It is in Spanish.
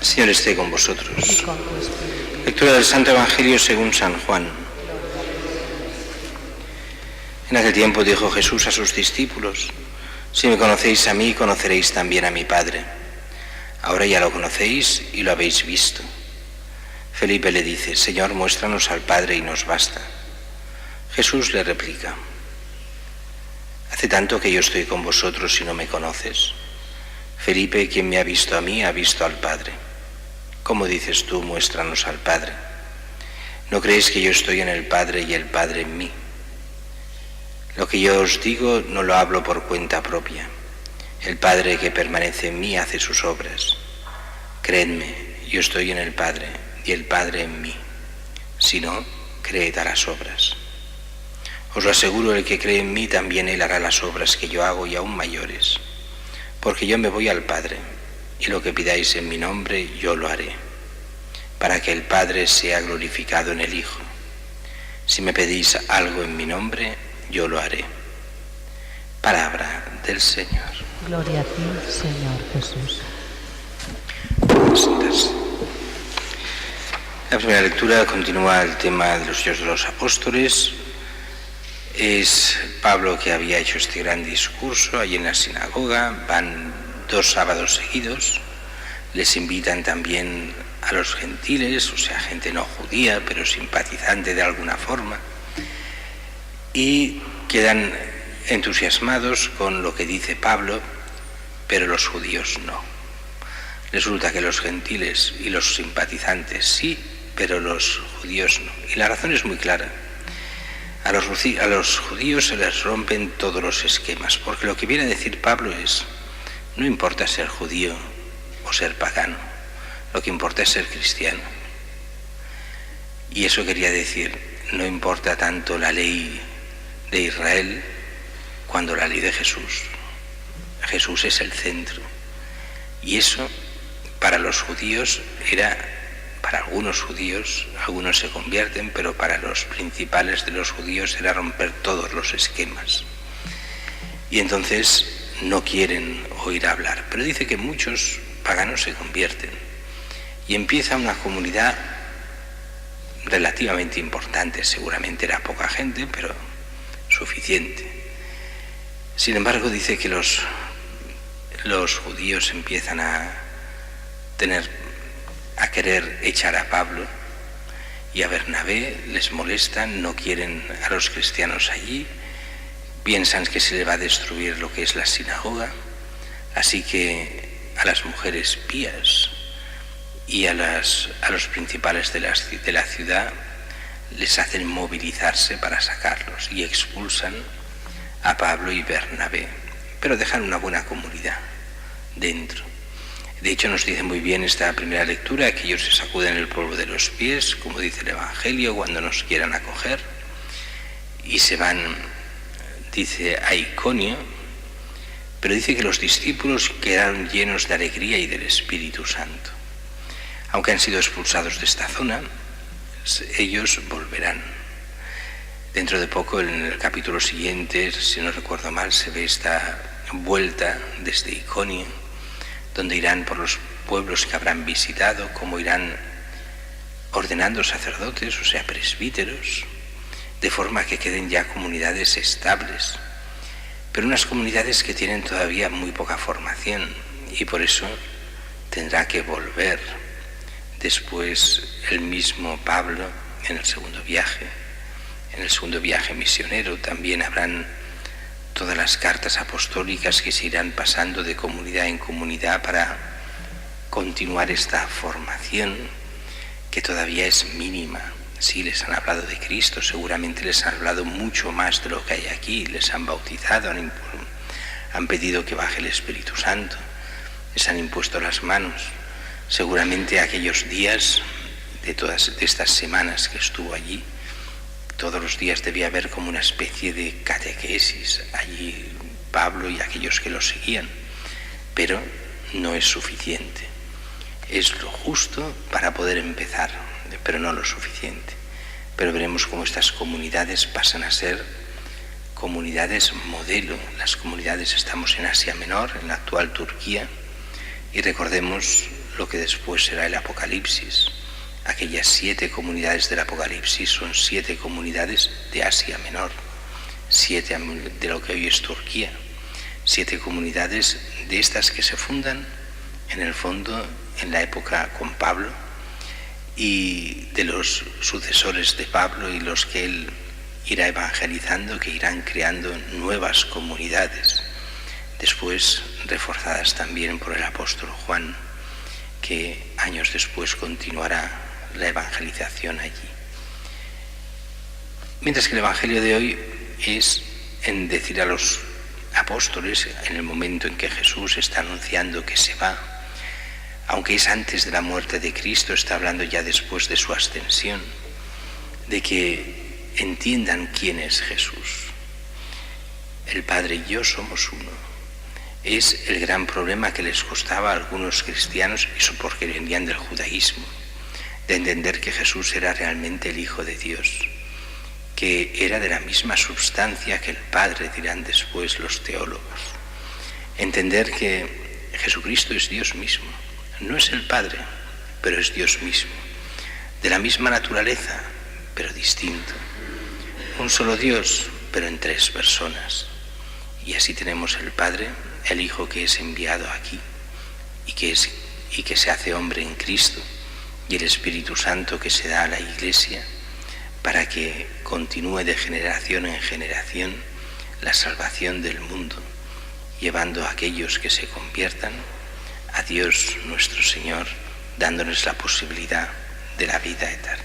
Señor esté con vosotros. Y con tu espíritu. Lectura del Santo Evangelio según San Juan. En aquel tiempo dijo Jesús a sus discípulos: si me conocéis a mí, conoceréis también a mi Padre. Ahora ya lo conocéis y lo habéis visto. Felipe le dice: Señor, muéstranos al Padre y nos basta. Jesús le replica: hace tanto que yo estoy con vosotros y no me conoces. Felipe, quien me ha visto a mí, ha visto al Padre. ¿Cómo dices tú, muéstranos al Padre? ¿No creéis que yo estoy en el Padre y el Padre en mí? Lo que yo os digo no lo hablo por cuenta propia. El Padre que permanece en mí hace sus obras. Creedme, yo estoy en el Padre y el Padre en mí. Si no, creed a las obras. Os lo aseguro, el que cree en mí también él hará las obras que yo hago y aún mayores. Porque yo me voy al Padre, y lo que pidáis en mi nombre yo lo haré, para que el Padre sea glorificado en el Hijo. Si me pedís algo en mi nombre, yo lo haré. Palabra del Señor. Gloria a ti, Señor Jesús. Pueden sentarse. La primera lectura continúa el tema de los hechos de los apóstoles. Es Pablo que había hecho este gran discurso allí en la sinagoga. Van 2 sábados seguidos. Les invitan también a los gentiles, o sea, gente no judía, pero simpatizante de alguna forma. Y quedan entusiasmados con lo que dice Pablo, pero los judíos no. Resulta que los gentiles y los simpatizantes sí, pero los judíos no. Y la razón es muy clara. A los judíos se les rompen todos los esquemas, porque lo que viene a decir Pablo es: no importa ser judío o ser pagano, lo que importa es ser cristiano. Y eso quería decir, no importa tanto la ley de Israel cuando la ley de Jesús. Jesús es el centro. Y eso para los judíos era... Para algunos judíos, algunos se convierten, pero para los principales de los judíos era romper todos los esquemas. Y entonces no quieren oír hablar. Pero dice que muchos paganos se convierten. Y empieza una comunidad relativamente importante. Seguramente era poca gente, pero suficiente. Sin embargo, dice que los judíos empiezan a querer echar a Pablo y a Bernabé, les molestan, no quieren a los cristianos allí, piensan que se le va a destruir lo que es la sinagoga, así que a las mujeres pías y a los principales de la ciudad les hacen movilizarse para sacarlos y expulsan a Pablo y Bernabé, pero dejan una buena comunidad dentro. De hecho, nos dice muy bien esta primera lectura que ellos se sacuden el polvo de los pies, como dice el Evangelio, cuando nos quieran acoger, y se van, dice, a Iconio, pero dice que los discípulos quedaron llenos de alegría y del Espíritu Santo. Aunque han sido expulsados de esta zona, ellos volverán. Dentro de poco, en el capítulo siguiente, si no recuerdo mal, se ve esta vuelta desde Iconio, donde irán por los pueblos que habrán visitado, cómo irán ordenando sacerdotes, o sea, presbíteros, de forma que queden ya comunidades estables, pero unas comunidades que tienen todavía muy poca formación, y por eso tendrá que volver después el mismo Pablo en el segundo viaje misionero. También habrán todas las cartas apostólicas que se irán pasando de comunidad en comunidad para continuar esta formación que todavía es mínima. Sí, les han hablado de Cristo, seguramente les han hablado mucho más de lo que hay aquí, les han bautizado, han pedido que baje el Espíritu Santo, les han impuesto las manos. Seguramente aquellos días de estas semanas que estuvo allí, todos los días debía haber como una especie de catequesis allí Pablo y aquellos que lo seguían, pero no es suficiente. Es lo justo para poder empezar, pero no lo suficiente. Pero veremos cómo estas comunidades pasan a ser comunidades modelo. Las comunidades, estamos en Asia Menor, en la actual Turquía, y recordemos lo que después será el Apocalipsis. Aquellas 7 comunidades del Apocalipsis son 7 comunidades de Asia Menor, 7 de lo que hoy es Turquía, 7 comunidades de estas que se fundan en el fondo en la época con Pablo, y de los sucesores de Pablo y los que él irá evangelizando, que irán creando nuevas comunidades, después reforzadas también por el apóstol Juan, que años después continuará la evangelización allí. Mientras que el Evangelio de hoy es en decir a los apóstoles, en el momento en que Jesús está anunciando que se va, aunque es antes de la muerte de Cristo, está hablando ya después de su ascensión, de que entiendan quién es Jesús. El Padre y yo somos uno. Es el gran problema que les costaba a algunos cristianos, eso porque venían del judaísmo, de entender que Jesús era realmente el Hijo de Dios, que era de la misma substancia que el Padre, dirán después los teólogos. Entender que Jesucristo es Dios mismo. No es el Padre, pero es Dios mismo, de la misma naturaleza, pero distinto. Un solo Dios, pero en 3 personas. Y así tenemos el Padre, el Hijo que es enviado aquí y que se hace hombre en Cristo, y el Espíritu Santo que se da a la Iglesia para que continúe de generación en generación la salvación del mundo, llevando a aquellos que se conviertan a Dios nuestro Señor, dándoles la posibilidad de la vida eterna.